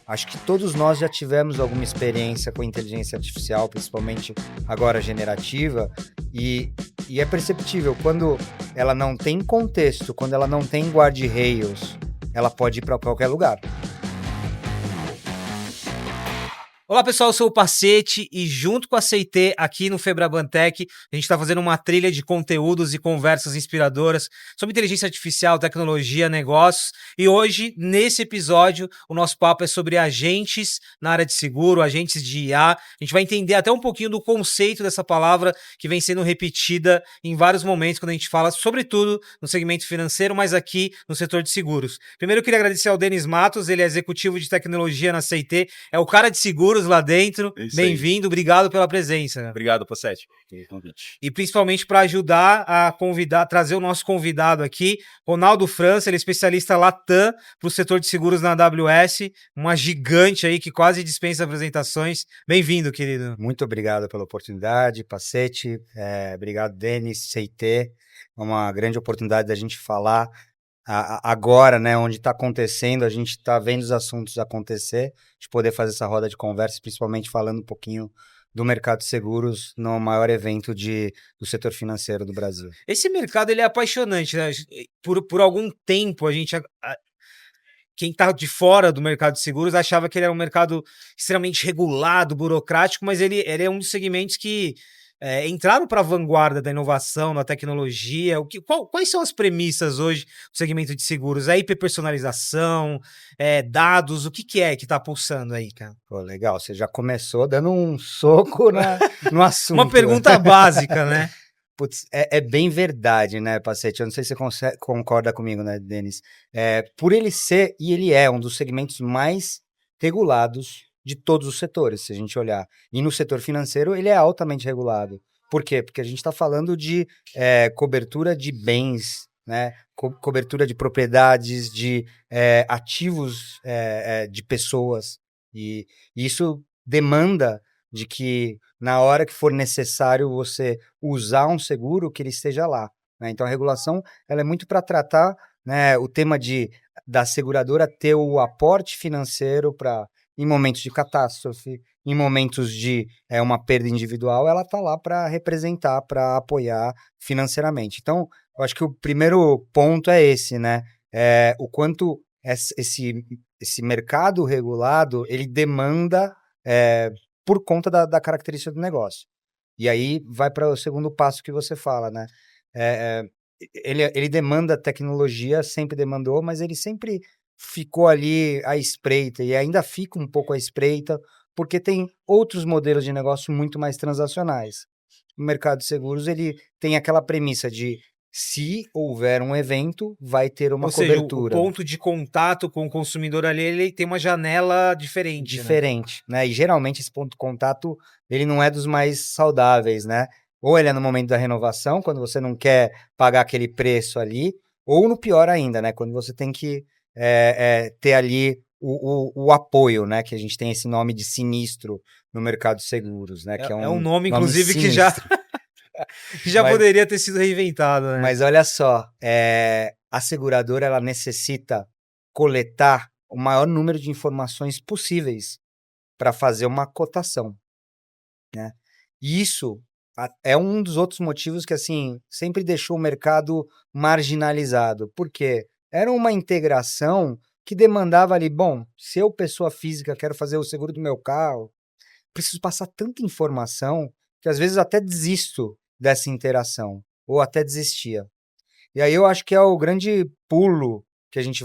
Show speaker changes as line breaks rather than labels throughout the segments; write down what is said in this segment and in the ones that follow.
Acho que todos nós já tivemos alguma experiência com inteligência artificial, principalmente agora generativa, e, e é perceptível quando ela não tem contexto, quando ela não tem guardrails, ela pode ir para qualquer lugar.
Olá pessoal, eu sou o Pacete e junto com a CT aqui no Febrabantec, a gente está fazendo uma trilha de conteúdos e conversas inspiradoras sobre inteligência artificial, tecnologia, negócios. E hoje, nesse episódio, o nosso papo é sobre agentes na área de seguro, agentes de IA. A gente vai entender até um pouquinho do conceito dessa palavra que vem sendo repetida em vários momentos quando a gente fala, sobretudo no segmento financeiro, mas aqui no setor de seguros. Primeiro eu queria agradecer ao Denis Matos, ele é executivo de tecnologia na CT, é o cara de seguros lá dentro. Bem-vindo, obrigado pela presença.
Obrigado, Pacete, pelo convite.
E principalmente para ajudar a trazer o nosso convidado aqui, Ronaldo França, ele é especialista Latam para o setor de seguros na AWS, uma gigante aí que quase dispensa apresentações. Bem-vindo, querido.
Muito obrigado pela oportunidade, Pacete. Obrigado, Denis, CT. É uma grande oportunidade da gente falar agora, né, onde está acontecendo, a gente está vendo os assuntos acontecer, de poder fazer essa roda de conversa, principalmente falando um pouquinho do mercado de seguros no maior evento do setor financeiro do Brasil.
Esse mercado ele é apaixonante, né? Por algum tempo quem está de fora do mercado de seguros achava que ele era um mercado extremamente regulado, burocrático, mas ele é um dos segmentos que entraram para a vanguarda da inovação, da tecnologia. Quais são as premissas hoje do segmento de seguros? A hiperpersonalização, dados, o que é que está pulsando aí, cara?
Pô, legal, você já começou dando um soco no assunto.
Uma pergunta básica, né?
Putz, é bem verdade, né, Pacete? Eu não sei se você concorda comigo, né, Denis? Por ele ser, e ele é um dos segmentos mais regulados de todos os setores, se a gente olhar. E no setor financeiro, ele é altamente regulado. Por quê? Porque a gente está falando de cobertura de bens, né? Cobertura de propriedades, de ativos de pessoas. E isso demanda de que, na hora que for necessário você usar um seguro, que ele esteja lá, né? Então, a regulação ela é muito para tratar, né, o tema da seguradora ter o aporte financeiro para, em momentos de catástrofe, em momentos de uma perda individual, ela está lá para representar, para apoiar financeiramente. Então, eu acho que o primeiro ponto é esse, né? O quanto esse mercado regulado, ele demanda por conta da característica do negócio. E aí vai para o segundo passo que você fala, né? Ele demanda tecnologia, sempre demandou, mas ele sempre ficou ali à espreita e ainda fica um pouco à espreita, porque tem outros modelos de negócio muito mais transacionais. O mercado de seguros, ele tem aquela premissa de se houver um evento, vai ter uma cobertura.
Ou seja, o ponto de contato com o consumidor ali, ele tem uma janela diferente.
Diferente, né? E geralmente esse ponto de contato, ele não é dos mais saudáveis, né? Ou ele é no momento da renovação, quando você não quer pagar aquele preço ali, ou no pior ainda, né? Quando você tem que ter ali o apoio, né? Que a gente tem esse nome de sinistro no mercado de seguros, né? Que
É um nome, inclusive,
sinistro.
que já poderia ter sido reinventado, né?
Mas olha só, a seguradora, ela necessita coletar o maior número de informações possíveis para fazer uma cotação, né? E isso é um dos outros motivos que, assim, sempre deixou o mercado marginalizado. Por quê? Era uma integração que demandava ali, bom, se eu, pessoa física, quero fazer o seguro do meu carro, preciso passar tanta informação que às vezes até desisto dessa interação, ou até desistia. E aí eu acho que é o grande pulo que a gente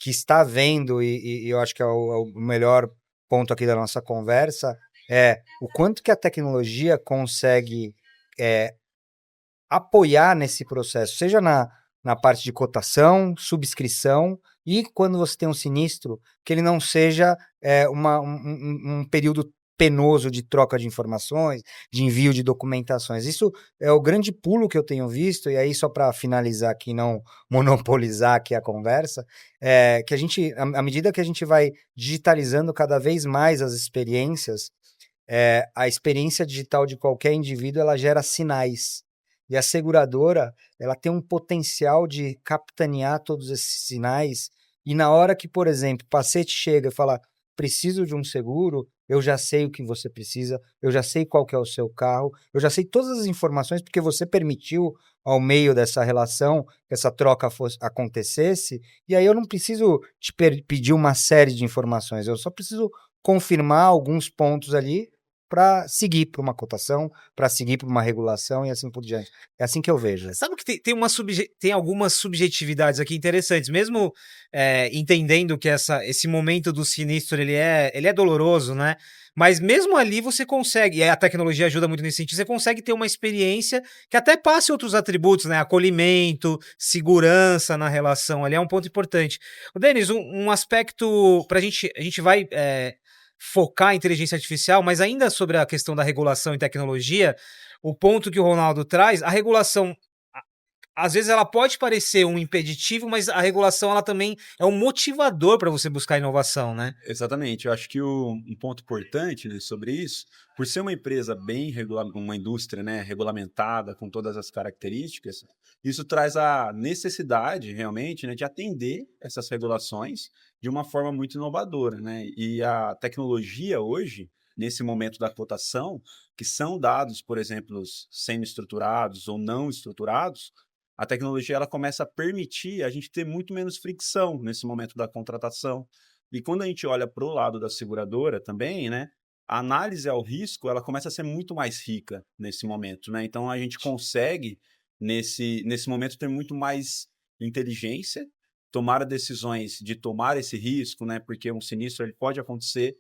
que está vendo, e eu acho que é o melhor ponto aqui da nossa conversa, é o quanto que a tecnologia consegue apoiar nesse processo, seja na parte de cotação, subscrição, e quando você tem um sinistro, que ele não seja um período penoso de troca de informações, de envio de documentações. Isso é o grande pulo que eu tenho visto, e aí só para finalizar aqui, não monopolizar aqui a conversa, que a gente, à medida que a gente vai digitalizando cada vez mais as experiências, a experiência digital de qualquer indivíduo, ela gera sinais. E a seguradora, ela tem um potencial de capitanear todos esses sinais, e na hora que, por exemplo, o paciente chega e fala, preciso de um seguro, eu já sei o que você precisa, eu já sei qual que é o seu carro, eu já sei todas as informações porque você permitiu ao meio dessa relação que essa troca acontecesse, e aí eu não preciso te pedir uma série de informações, eu só preciso confirmar alguns pontos ali para seguir para uma cotação, para seguir para uma regulação e assim por diante. É assim que eu vejo.
Sabe que tem algumas subjetividades aqui interessantes, mesmo entendendo que esse momento do sinistro ele é doloroso, né? Mas mesmo ali você consegue, e a tecnologia ajuda muito nesse sentido, você consegue ter uma experiência que até passe outros atributos, né? Acolhimento, segurança na relação ali é um ponto importante. Denis, um aspecto para a gente vai focar a inteligência artificial, mas ainda sobre a questão da regulação e tecnologia, o ponto que o Ronaldo traz, a regulação, às vezes ela pode parecer um impeditivo, mas a regulação ela também é um motivador para você buscar inovação, né?
Exatamente. Eu acho que um ponto importante, né, sobre isso, por ser uma empresa bem uma indústria, né, regulamentada com todas as características, isso traz a necessidade realmente, né, de atender essas regulações de uma forma muito inovadora, né? E a tecnologia hoje, nesse momento da cotação, que são dados, por exemplo, semi-estruturados ou não estruturados, a tecnologia ela começa a permitir a gente ter muito menos fricção nesse momento da contratação. E quando a gente olha para o lado da seguradora também, né, a análise ao risco ela começa a ser muito mais rica nesse momento, né? Então a gente consegue nesse momento ter muito mais inteligência, tomar decisões de tomar esse risco, né? Porque um sinistro ele pode acontecer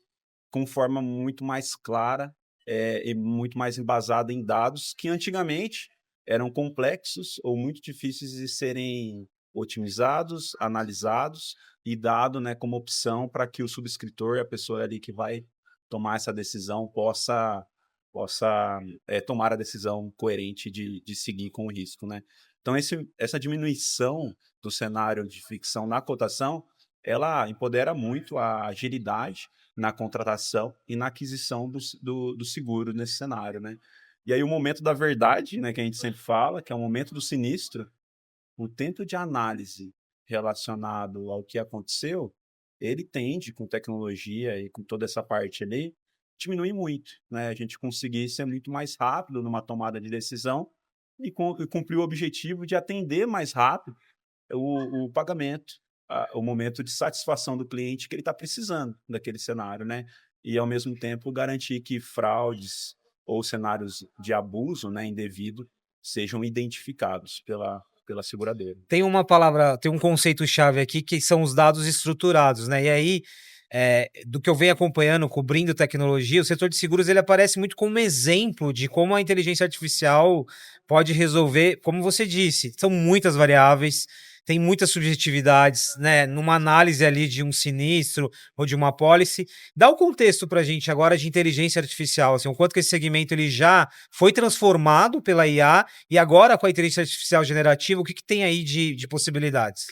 com forma muito mais clara e muito mais embasada em dados que antigamente eram complexos ou muito difíceis de serem otimizados, analisados e dado, né, como opção para que o subscritor, a pessoa ali que vai tomar essa decisão, possa tomar a decisão coerente de seguir com o risco, né? Então, essa diminuição do cenário de ficção na cotação, ela empodera muito a agilidade na contratação e na aquisição do seguro nesse cenário, né? E aí o momento da verdade, né, que a gente sempre fala, que é o momento do sinistro, o tempo de análise relacionado ao que aconteceu, ele tende, com tecnologia e com toda essa parte ali, diminuir muito, né? A gente conseguir ser muito mais rápido numa tomada de decisão e cumprir o objetivo de atender mais rápido o pagamento, o momento de satisfação do cliente que ele está precisando daquele cenário, né? E, ao mesmo tempo, garantir que fraudes ou cenários de abuso, né, indevido sejam identificados pela seguradora.
Tem um conceito-chave aqui que são os dados estruturados, né? E aí, do que eu venho acompanhando, cobrindo tecnologia, o setor de seguros ele aparece muito como exemplo de como a inteligência artificial pode resolver, como você disse, são muitas variáveis, tem muitas subjetividades, né? Numa análise ali de um sinistro ou de uma apólice. Dá o contexto para a gente agora de inteligência artificial, assim, o quanto que esse segmento ele já foi transformado pela IA e agora com a inteligência artificial generativa, o que tem aí de possibilidades?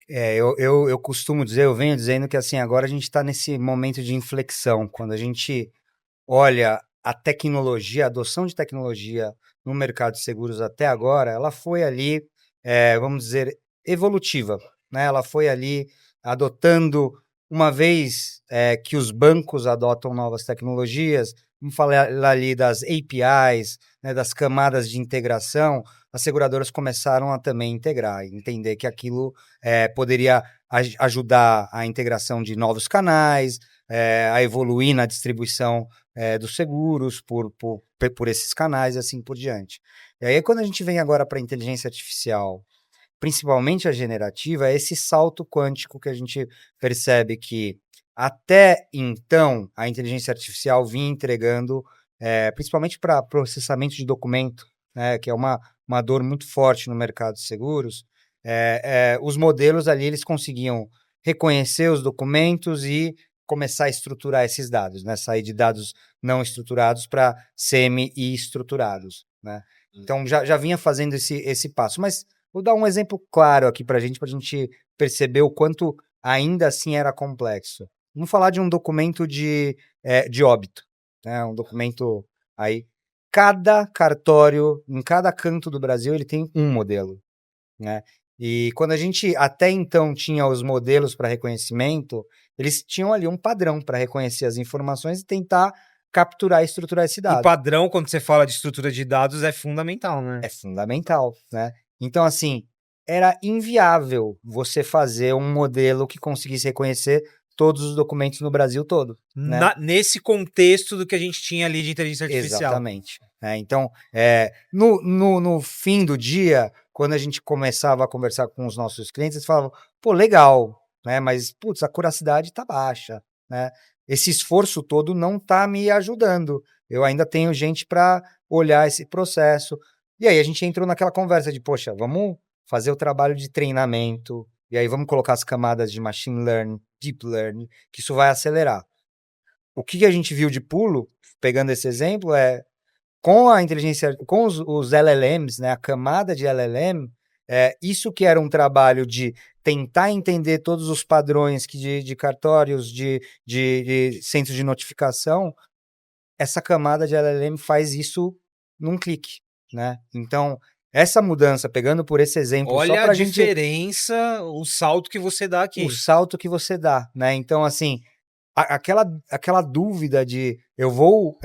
Eu costumo dizer, eu venho dizendo que assim, agora a gente está nesse momento de inflexão, quando a gente olha a tecnologia, a adoção de tecnologia no mercado de seguros até agora, ela foi ali, vamos dizer, evolutiva, né? Ela foi ali adotando, uma vez que os bancos adotam novas tecnologias, vamos falar ali das APIs, né, das camadas de integração, as seguradoras começaram a também integrar, entender que aquilo poderia ajudar a integração de novos canais, a evoluir na distribuição dos seguros por esses canais e assim por diante. E aí, quando a gente vem agora para a inteligência artificial, principalmente a generativa, é esse salto quântico que a gente percebe que até então a inteligência artificial vinha entregando, principalmente para processamento de documento, né, que é uma dor muito forte no mercado de seguros, os modelos ali eles conseguiam reconhecer os documentos e começar a estruturar esses dados, né, sair de dados não estruturados para semi e estruturados, né? Então já vinha fazendo esse passo, mas vou dar um exemplo claro aqui para a gente perceber o quanto ainda assim era complexo. Vamos falar de um documento de óbito, né? Um documento aí. Cada cartório, em cada canto do Brasil, ele tem um modelo, né? E quando a gente até então tinha os modelos para reconhecimento, eles tinham ali um padrão para reconhecer as informações e tentar capturar e estruturar esse
E
dado.
padrão, quando você fala de estrutura de dados, é fundamental, né?
É fundamental, né? Então, assim, era inviável você fazer um modelo que conseguisse reconhecer todos os documentos no Brasil todo, né?
Nesse contexto do que a gente tinha ali de inteligência artificial.
Exatamente. Então, no fim do dia, quando a gente começava a conversar com os nossos clientes, eles falavam, pô, legal, né? Mas, putz, a curiosidade está baixa, né? Esse esforço todo não está me ajudando. Eu ainda tenho gente para olhar esse processo. E aí a gente entrou naquela conversa de, poxa, vamos fazer o trabalho de treinamento, e aí vamos colocar as camadas de machine learning, deep learning, que isso vai acelerar. O que a gente viu de pulo, pegando esse exemplo, com a inteligência, com os LLMs, né, a camada de LLM, isso que era um trabalho de tentar entender todos os padrões de cartórios, de centros de notificação, essa camada de LLM faz isso num clique, né? Então, essa mudança, pegando por esse exemplo, só
Olha a
para a gente
diferença, o salto que você dá
o
aqui.
salto que você dá, né? Então, assim, aquela dúvida de eu vou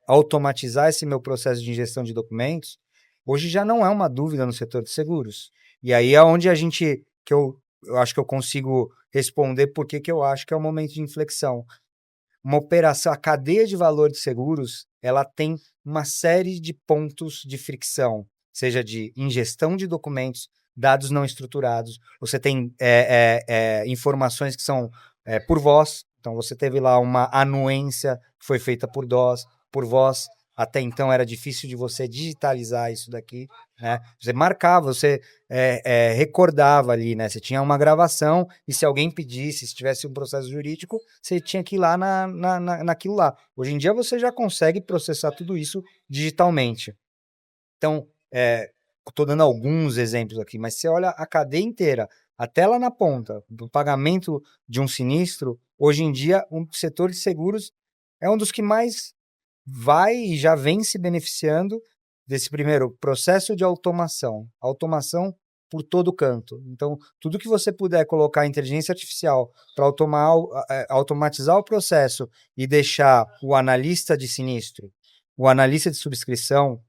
automatizar esse meu processo de ingestão de documentos, hoje já não é uma dúvida no setor de seguros. E aí é onde eu acho que eu consigo responder por que eu acho que é o momento de inflexão. Uma operação, a cadeia de valor de seguros, ela tem uma série de pontos de fricção, seja de ingestão de documentos, dados não estruturados, você tem informações que são por voz, então você teve lá uma anuência que foi feita por voz, até então era difícil de você digitalizar isso daqui, né? Você marcava, você recordava ali, né? Você tinha uma gravação e se alguém pedisse, se tivesse um processo jurídico, você tinha que ir lá naquilo lá. Hoje em dia você já consegue processar tudo isso digitalmente. Então, estou dando alguns exemplos aqui, mas você olha a cadeia inteira, até lá na ponta, do pagamento de um sinistro, hoje em dia o setor de seguros é um dos que mais vai e já vem se beneficiando desse primeiro processo de automação. Automação por todo canto. Então, tudo que você puder colocar inteligência artificial para automatizar o processo e deixar o analista de sinistro, o analista de subscrição,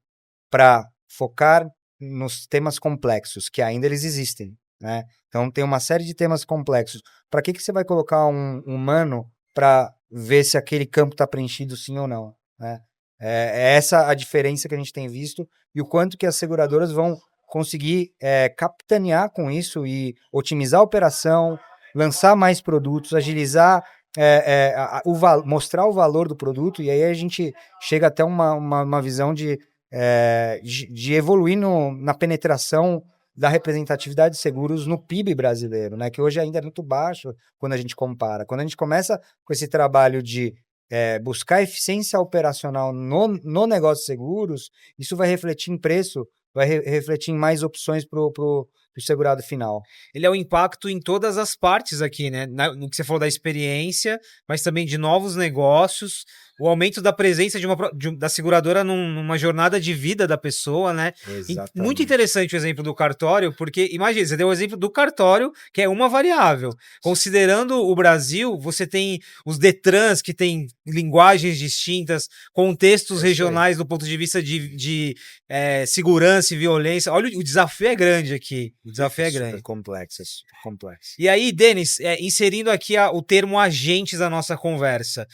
para focar nos temas complexos, que ainda eles existem, né? Então, tem uma série de temas complexos. Para que você vai colocar um humano para ver se aquele campo está preenchido sim ou não, né? É essa a diferença que a gente tem visto e o quanto que as seguradoras vão conseguir capitanear com isso e otimizar a operação, lançar mais produtos, agilizar, mostrar o valor do produto, e aí a gente chega até uma visão de evoluir na penetração da representatividade de seguros no PIB brasileiro, né? Que hoje ainda é muito baixo quando a gente compara. Quando a gente começa com esse trabalho de buscar eficiência operacional no negócio de seguros, isso vai refletir em preço, vai refletir em mais opções para o segurado final.
Ele é o impacto em todas as partes aqui, né? No que você falou da experiência, mas também de novos negócios, o aumento da presença da seguradora numa jornada de vida da pessoa, né?
Exatamente.
Muito interessante o exemplo do cartório, porque, imagina, você deu o exemplo do cartório, que é uma variável. Considerando o Brasil, você tem os Detrans, que tem linguagens distintas, contextos regionais do ponto de vista de segurança e violência. Olha, o desafio é grande aqui. O desafio é grande.
Complexo, complexo.
E aí, Denis, inserindo aqui o termo agentes da nossa conversa,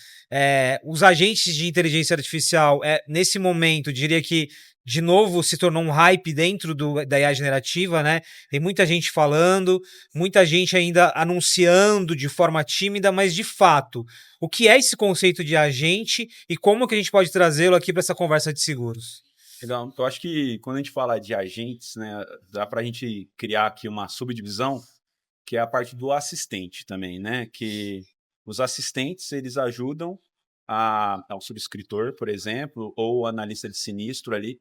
os agentes de inteligência artificial, nesse momento, diria que, de novo, se tornou um hype dentro da IA generativa, né? Tem muita gente falando, muita gente ainda anunciando de forma tímida, mas de fato, o que é esse conceito de agente e como que a gente pode trazê-lo aqui para essa conversa de seguros?
Legal. Eu acho que quando a gente fala de agentes, né, dá para a gente criar aqui uma subdivisão, que é a parte do assistente também, né? Que os assistentes, eles ajudam ao subscritor, por exemplo, ou o analista de sinistro ali,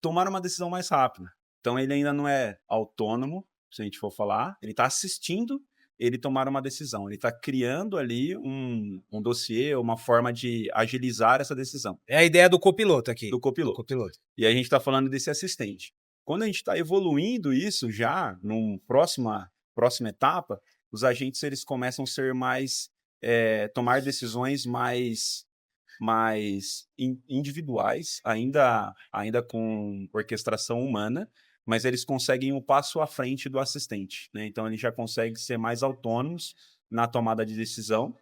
tomar uma decisão mais rápida. Então, ele ainda não é autônomo, se a gente for falar, ele está assistindo ele tomar uma decisão. Ele está criando ali um dossiê, uma forma de agilizar essa decisão.
É a ideia do copiloto aqui.
Do copiloto. E a gente está falando desse assistente. Quando a gente está evoluindo isso já, numa próxima etapa, os agentes eles começam a ser mais, tomar decisões mais individuais, ainda com orquestração humana, mas eles conseguem ir um passo à frente do assistente, né? Então, eles já conseguem ser mais autônomos na tomada de decisão,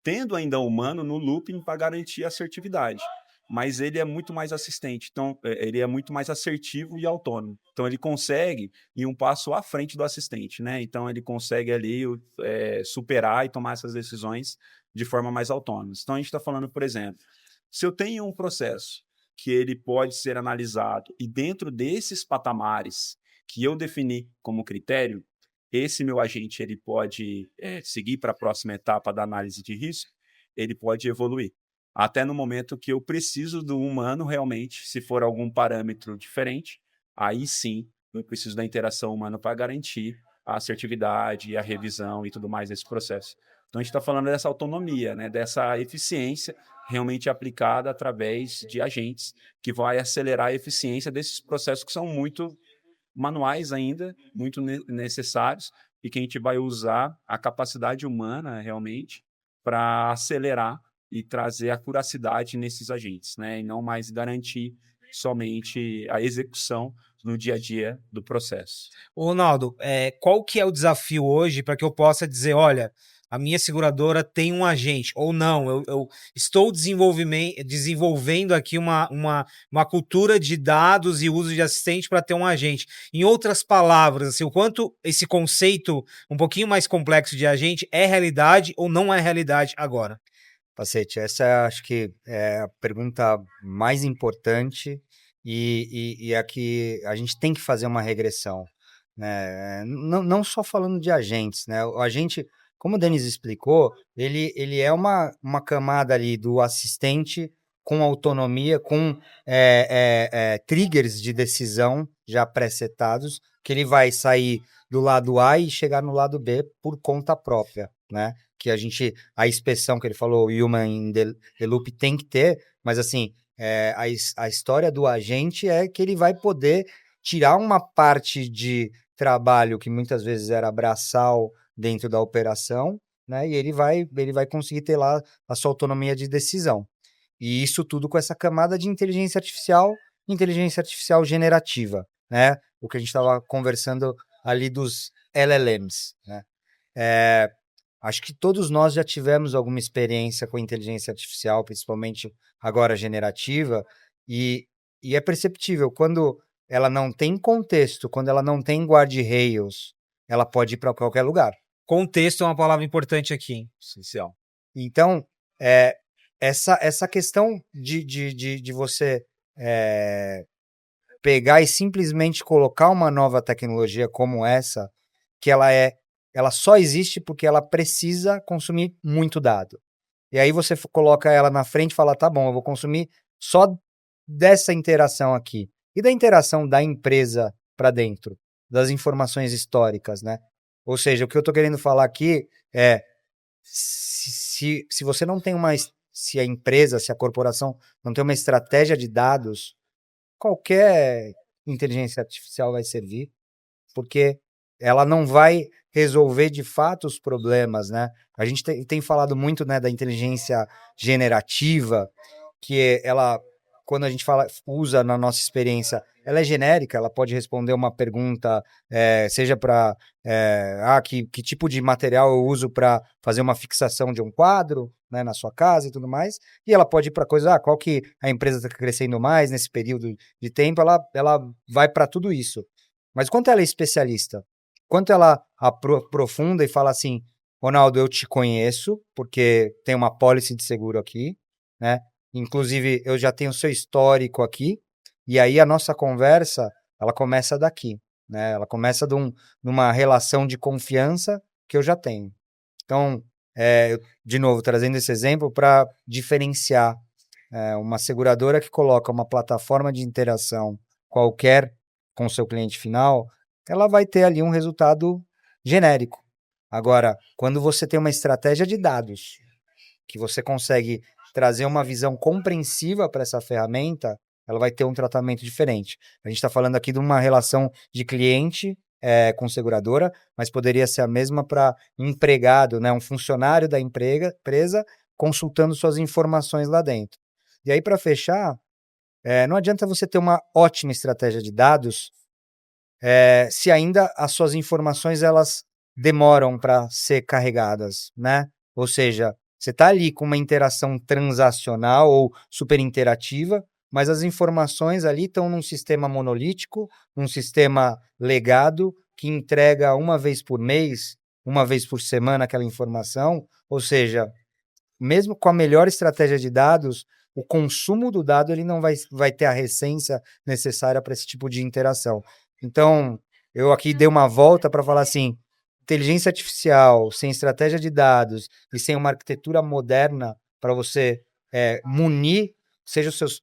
tendo ainda o humano no looping para garantir a assertividade. Mas ele é muito mais assistente, então ele é muito mais assertivo e autônomo. Então ele consegue ir um passo à frente do assistente, né? Então ele consegue ali superar e tomar essas decisões de forma mais autônoma. Então a gente está falando, por exemplo, se eu tenho um processo que ele pode ser analisado e dentro desses patamares que eu defini como critério, esse meu agente ele pode seguir para a próxima etapa da análise de risco, ele pode evoluir. Até no momento que eu preciso do humano realmente, se for algum parâmetro diferente, aí sim eu preciso da interação humana para garantir a assertividade, a revisão e tudo mais desse processo. Então a gente está falando dessa autonomia, né, dessa eficiência realmente aplicada através de agentes, que vai acelerar a eficiência desses processos que são muito manuais ainda, muito necessários, e que a gente vai usar a capacidade humana realmente para acelerar e trazer a curacidade nesses agentes, né? E não mais garantir somente a execução no dia a dia do processo.
Ô, Ronaldo, qual que é o desafio hoje para que eu possa dizer, olha, a minha seguradora tem um agente, ou não, eu estou desenvolvendo aqui uma cultura de dados e uso de assistente para ter um agente. Em outras palavras, assim, o quanto esse conceito um pouquinho mais complexo de agente é realidade ou não é realidade agora?
Pacete, essa acho que é a pergunta mais importante e a que a gente tem que fazer uma regressão, né? Não só falando de agentes, né? O agente, como o Denis explicou, ele é uma camada ali do assistente com autonomia, com triggers de decisão já pré-setados, que ele vai sair do lado A e chegar no lado B por conta própria, né? Que a inspeção que ele falou, o Human in the Loop tem que ter, mas assim, a história do agente é que ele vai poder tirar uma parte de trabalho que muitas vezes era braçal dentro da operação, né? E ele vai conseguir ter lá a sua autonomia de decisão. E isso tudo com essa camada de inteligência artificial generativa, né? O que a gente estava conversando ali dos LLMs, né? Acho que todos nós já tivemos alguma experiência com inteligência artificial, principalmente agora generativa, e, e é perceptível quando ela não tem contexto, quando ela não tem guardrails, ela pode ir para qualquer lugar.
Contexto é uma palavra importante aqui, hein?
Essencial.
Então, essa questão de você pegar e simplesmente colocar uma nova tecnologia como essa, que ela só existe porque ela precisa consumir muito dado. E aí você coloca ela na frente e fala, tá bom, eu vou consumir só dessa interação aqui. E da interação da empresa para dentro, das informações históricas, né? Ou seja, o que eu estou querendo falar aqui é, se você não tem se a empresa, se a corporação não tem uma estratégia de dados, qualquer inteligência artificial vai servir, porque ela não vai resolver de fato os problemas, né? A gente tem falado muito, né, da inteligência generativa, que ela, quando a gente usa na nossa experiência, ela é genérica, ela pode responder uma pergunta, seja para que tipo de material eu uso para fazer uma fixação de um quadro, né, na sua casa e tudo mais, e ela pode ir para coisa, qual que a empresa está crescendo mais nesse período de tempo, ela vai para tudo isso. Mas quanto ela é especialista, quanto ela aprofunda e fala assim, Ronaldo, eu te conheço, porque tem uma pólice de seguro aqui, né? Inclusive, eu já tenho o seu histórico aqui, e aí a nossa conversa, ela começa daqui, né? Ela começa numa relação de confiança que eu já tenho. Então, de novo, trazendo esse exemplo para diferenciar uma seguradora que coloca uma plataforma de interação qualquer com o seu cliente final, ela vai ter ali um resultado genérico. Agora, quando você tem uma estratégia de dados, que você consegue trazer uma visão compreensiva para essa ferramenta, ela vai ter um tratamento diferente. A gente está falando aqui de uma relação de cliente com seguradora, mas poderia ser a mesma para empregado, né, um funcionário da empresa consultando suas informações lá dentro. E aí, para fechar, não adianta você ter uma ótima estratégia de dados se ainda as suas informações elas demoram para ser carregadas, né? Ou seja, você está ali com uma interação transacional ou super interativa, mas as informações ali estão num sistema monolítico, num sistema legado, que entrega uma vez por mês, uma vez por semana aquela informação, ou seja, mesmo com a melhor estratégia de dados, o consumo do dado ele não vai ter a recência necessária para esse tipo de interação. Então, eu aqui dei uma volta para falar assim, inteligência artificial, sem estratégia de dados e sem uma arquitetura moderna para você munir, seja os seus,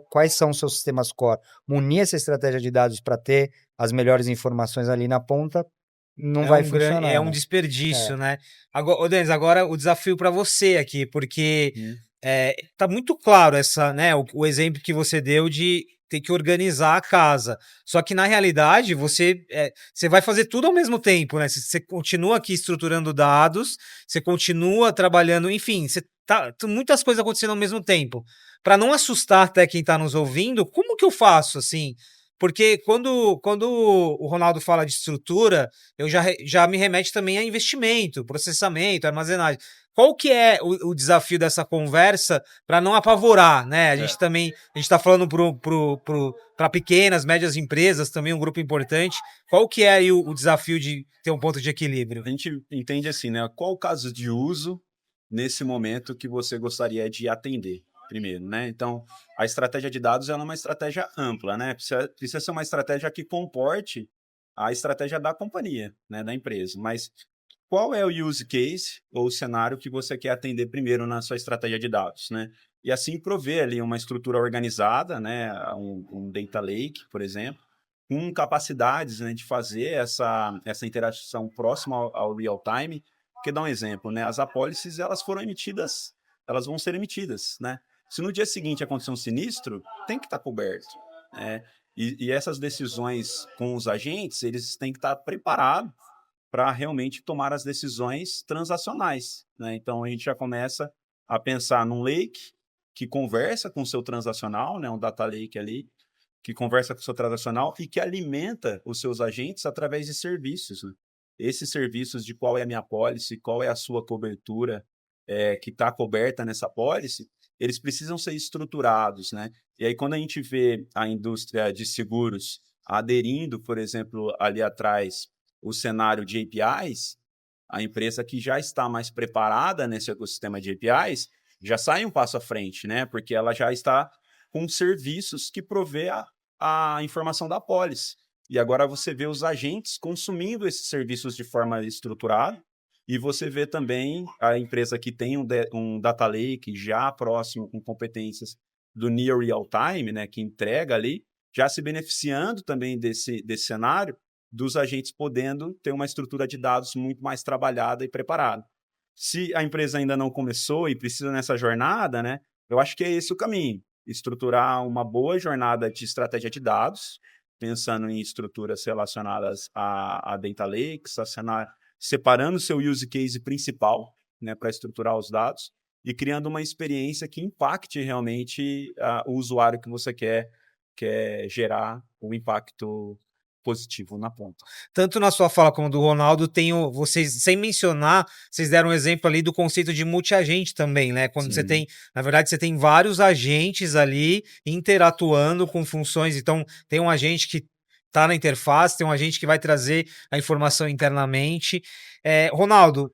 quais são os seus sistemas core, munir essa estratégia de dados para ter as melhores informações ali na ponta, não vai funcionar.
É um
né?
desperdício, né? Agora, ô Denis, agora o desafio para você aqui, porque tá muito claro né, o exemplo que você deu de ter que organizar a casa. Só que, na realidade, você vai fazer tudo ao mesmo tempo, né? Você continua aqui estruturando dados, você continua trabalhando, enfim, muitas coisas acontecendo ao mesmo tempo. Para não assustar até quem está nos ouvindo, como que eu faço, assim? Porque quando o Ronaldo fala de estrutura, eu já me remete também a investimento, processamento, armazenagem. Qual que é o desafio dessa conversa para não apavorar, né? A gente está falando para pequenas, médias empresas, também um grupo importante. Qual que é aí o desafio de ter um ponto de equilíbrio?
A gente entende assim, né? Qual o caso de uso nesse momento que você gostaria de atender? Primeiro, né? Então, a estratégia de dados é uma estratégia ampla, né? Precisa ser uma estratégia que comporte a estratégia da companhia, né? Da empresa. Mas qual é o use case ou o cenário que você quer atender primeiro na sua estratégia de dados, né? E assim prover ali uma estrutura organizada, né? Um data lake, por exemplo, com capacidades, né, de fazer essa interação próxima ao real time. Porque dá um exemplo, né? As apólices elas vão ser emitidas, né? Se no dia seguinte acontecer um sinistro, tem que estar coberto. E essas decisões com os agentes, eles têm que estar preparados para realmente tomar as decisões transacionais. Né? Então, a gente já começa a pensar num lake que conversa com o seu transacional, né? Um data lake ali, que conversa com o seu transacional e que alimenta os seus agentes através de serviços. Né? Esses serviços de qual é a minha policy, qual é a sua cobertura que está coberta nessa policy, eles precisam ser estruturados, né? E aí, quando a gente vê a indústria de seguros aderindo, por exemplo, ali atrás, o cenário de APIs, a empresa que já está mais preparada nesse ecossistema de APIs, já sai um passo à frente, né? Porque ela já está com serviços que provê a informação da policy. E agora você vê os agentes consumindo esses serviços de forma estruturada, e você vê também a empresa que tem um data lake já próximo, com competências do near real time, né, que entrega ali, já se beneficiando também desse cenário, dos agentes podendo ter uma estrutura de dados muito mais trabalhada e preparada. Se a empresa ainda não começou e precisa nessa jornada, né, eu acho que é esse o caminho. Estruturar uma boa jornada de estratégia de dados, pensando em estruturas relacionadas a data lakes, separando o seu use case principal, né, para estruturar os dados e criando uma experiência que impacte realmente o usuário que você quer gerar um impacto positivo na ponta.
Tanto na sua fala como do Ronaldo, vocês, sem mencionar, vocês deram um exemplo ali do conceito de multi-agente também, né? Quando você tem, na verdade, você tem vários agentes ali interatuando com funções. Então, tem um agente que está na interface, tem um agente que vai trazer a informação internamente. Ronaldo,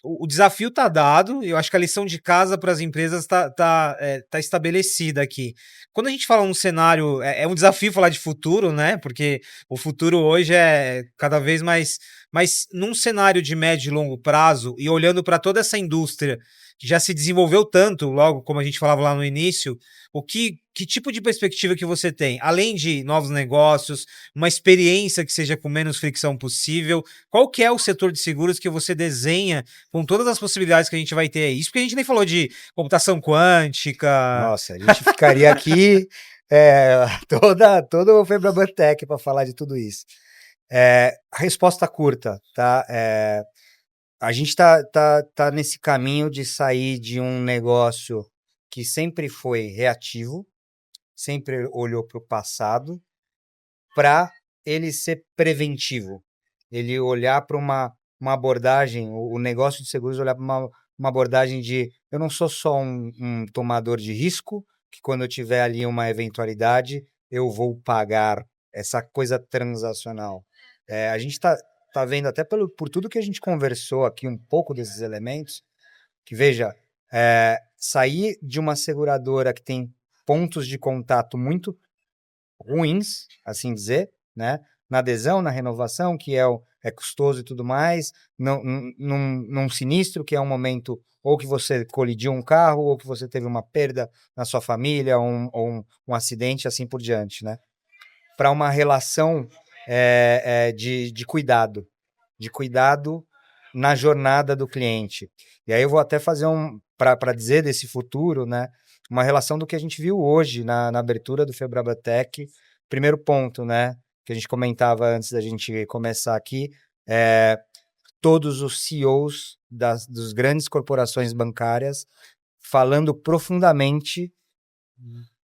o desafio está dado, eu acho que a lição de casa para as empresas tá estabelecida aqui. Quando a gente fala um cenário, é um desafio falar de futuro, né? Porque o futuro hoje é cada vez mais. Mas num cenário de médio e longo prazo, e olhando para toda essa indústria que já se desenvolveu tanto, logo como a gente falava lá no início, que tipo de perspectiva que você tem? Além de novos negócios, uma experiência que seja com menos fricção possível, qual que é o setor de seguros que você desenha com todas as possibilidades que a gente vai ter aí? Isso porque a gente nem falou de computação quântica.
Nossa, a gente ficaria aqui todo o Febraban para falar de tudo isso. A resposta curta, tá? A gente tá nesse caminho de sair de um negócio que sempre foi reativo, sempre olhou para o passado, para ele ser preventivo. Ele olhar para uma abordagem, o negócio de seguros olhar para uma abordagem de eu não sou só um tomador de risco, que quando eu tiver ali uma eventualidade, eu vou pagar essa coisa transacional. A gente tá vendo até por tudo que a gente conversou aqui, um pouco desses elementos, que veja, sair de uma seguradora que tem pontos de contato muito ruins, assim dizer, né? Na adesão, na renovação, que é custoso e tudo mais, num sinistro, que é um momento ou que você colidiu um carro, ou que você teve uma perda na sua família, ou um acidente, assim por diante, né? Para uma relação de cuidado na jornada do cliente. E aí eu vou até fazer para dizer desse futuro, né? Uma relação do que a gente viu hoje na abertura do Febrabatec. Primeiro ponto, né? Que a gente comentava antes da gente começar aqui, todos os CEOs dos grandes corporações bancárias falando profundamente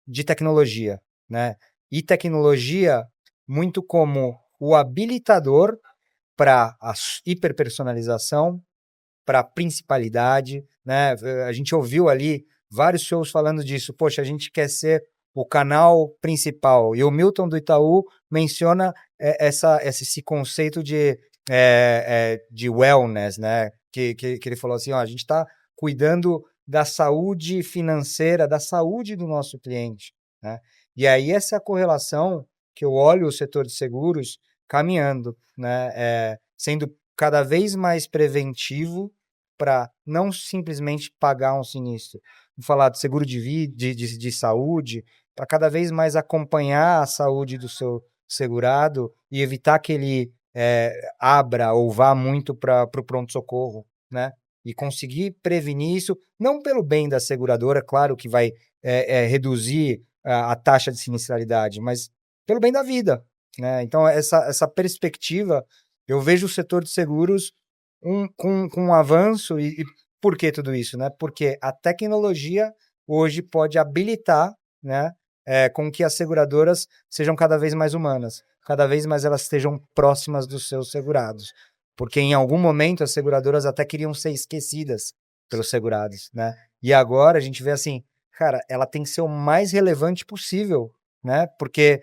de tecnologia, né? E tecnologia muito como o habilitador para a hiperpersonalização, para a principalidade, né? A gente ouviu ali vários shows falando disso. Poxa, a gente quer ser o canal principal. E o Milton do Itaú menciona esse conceito de wellness, né? Que ele falou assim, ó, a gente está cuidando da saúde financeira, da saúde do nosso cliente, né? E aí essa é a correlação que eu olho o setor de seguros caminhando, né? Sendo cada vez mais preventivo para não simplesmente pagar um sinistro. Vou falar de seguro de vida, de saúde, para cada vez mais acompanhar a saúde do seu segurado e evitar que ele abra ou vá muito para o pronto-socorro, né? E conseguir prevenir isso, não pelo bem da seguradora, claro que vai reduzir a taxa de sinistralidade, mas pelo bem da vida, né? Então, essa perspectiva, eu vejo o setor de seguros com um avanço, e por que tudo isso, né? Porque a tecnologia hoje pode habilitar, né, com que as seguradoras sejam cada vez mais humanas, cada vez mais elas estejam próximas dos seus segurados. Porque em algum momento as seguradoras até queriam ser esquecidas pelos segurados, né? E agora a gente vê assim, cara, ela tem que ser o mais relevante possível, né? Porque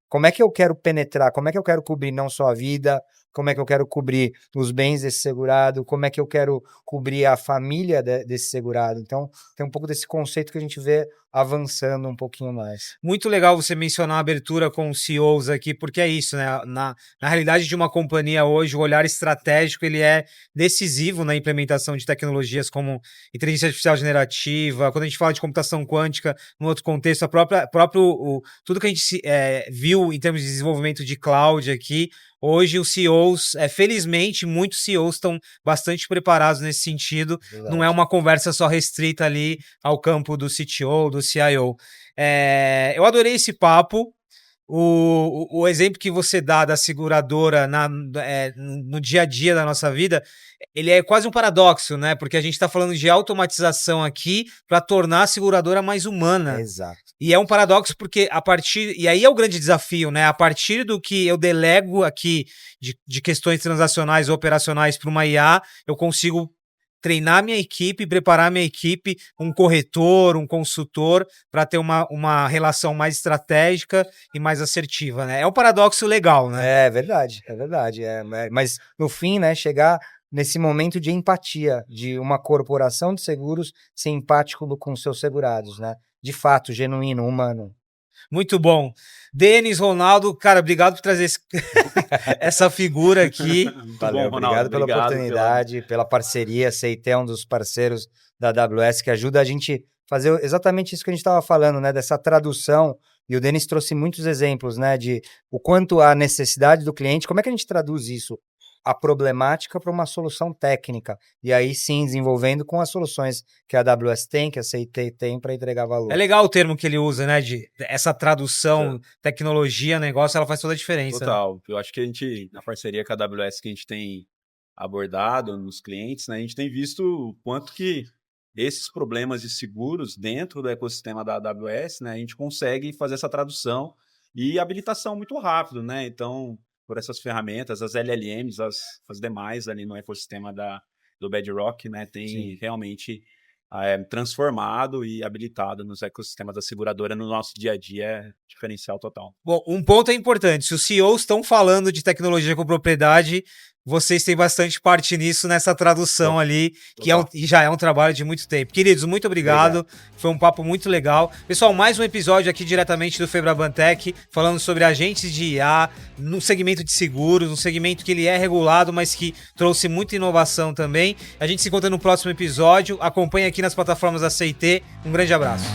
como é que eu quero penetrar, como é que eu quero cobrir não só a vida, como é que eu quero cobrir os bens desse segurado, como é que eu quero cobrir a família desse segurado. Então, tem um pouco desse conceito que a gente vê avançando um pouquinho mais.
Muito legal você mencionar a abertura com os CEOs aqui, porque é isso, né? Na realidade de uma companhia hoje, o olhar estratégico ele é decisivo na implementação de tecnologias como inteligência artificial generativa, quando a gente fala de computação quântica, no outro contexto, tudo que a gente viu em termos de desenvolvimento de cloud aqui. Hoje os CEOs, felizmente, muitos CEOs estão bastante preparados nesse sentido.
Verdade.
Não é uma conversa só restrita ali ao campo do CTO, do CIO. Eu adorei esse papo. O exemplo que você dá da seguradora no dia a dia da nossa vida, ele é quase um paradoxo, né? Porque a gente está falando de automatização aqui para tornar a seguradora mais humana.
Exato.
E é um paradoxo porque e aí é o grande desafio, né? A partir do que eu delego aqui de questões transacionais ou operacionais para uma IA, eu consigo treinar minha equipe, preparar minha equipe, um corretor, um consultor, para ter uma relação mais estratégica e mais assertiva, né? É um paradoxo legal, né?
É verdade, é verdade. Mas no fim, né, chegar nesse momento de empatia, de uma corporação de seguros ser empático com seus segurados, né? De fato, genuíno, humano.
Muito bom. Denis, Ronaldo, cara, obrigado por trazer essa figura aqui.
Muito
Valeu,
bom, Ronaldo.
obrigado pela oportunidade, pela parceria. CIT é um dos parceiros da AWS que ajuda a gente fazer exatamente isso que a gente estava falando, né? Dessa tradução. E o Denis trouxe muitos exemplos, né? De o quanto a necessidade do cliente, como é que a gente traduz isso a problemática para uma solução técnica. E aí sim, desenvolvendo com as soluções que a AWS tem, que a CIT tem para entregar valor.
É legal o termo que ele usa, né? De essa tradução, tecnologia, negócio, ela faz toda a diferença. Né?
Total. Eu acho que a gente, na parceria com a AWS que a gente tem abordado nos clientes, né, a gente tem visto o quanto que esses problemas de seguros dentro do ecossistema da AWS, né, a gente consegue fazer essa tradução e habilitação muito rápido, né? Então, por essas ferramentas, as LLMs, as demais ali no ecossistema do Bedrock, né, tem realmente transformado e habilitado nos ecossistemas da seguradora no nosso dia a dia, é diferencial total.
Bom, um ponto é importante, se os CEOs estão falando de tecnologia com propriedade, vocês têm bastante parte nisso, nessa tradução ali, que já é um trabalho de muito tempo. Queridos, muito obrigado. Foi um papo muito legal. Pessoal, mais um episódio aqui diretamente do Febrabantech, falando sobre agentes de IA no segmento de seguros, um segmento que ele é regulado, mas que trouxe muita inovação também. A gente se encontra no próximo episódio. Acompanhe aqui nas plataformas da CIT. Um grande abraço.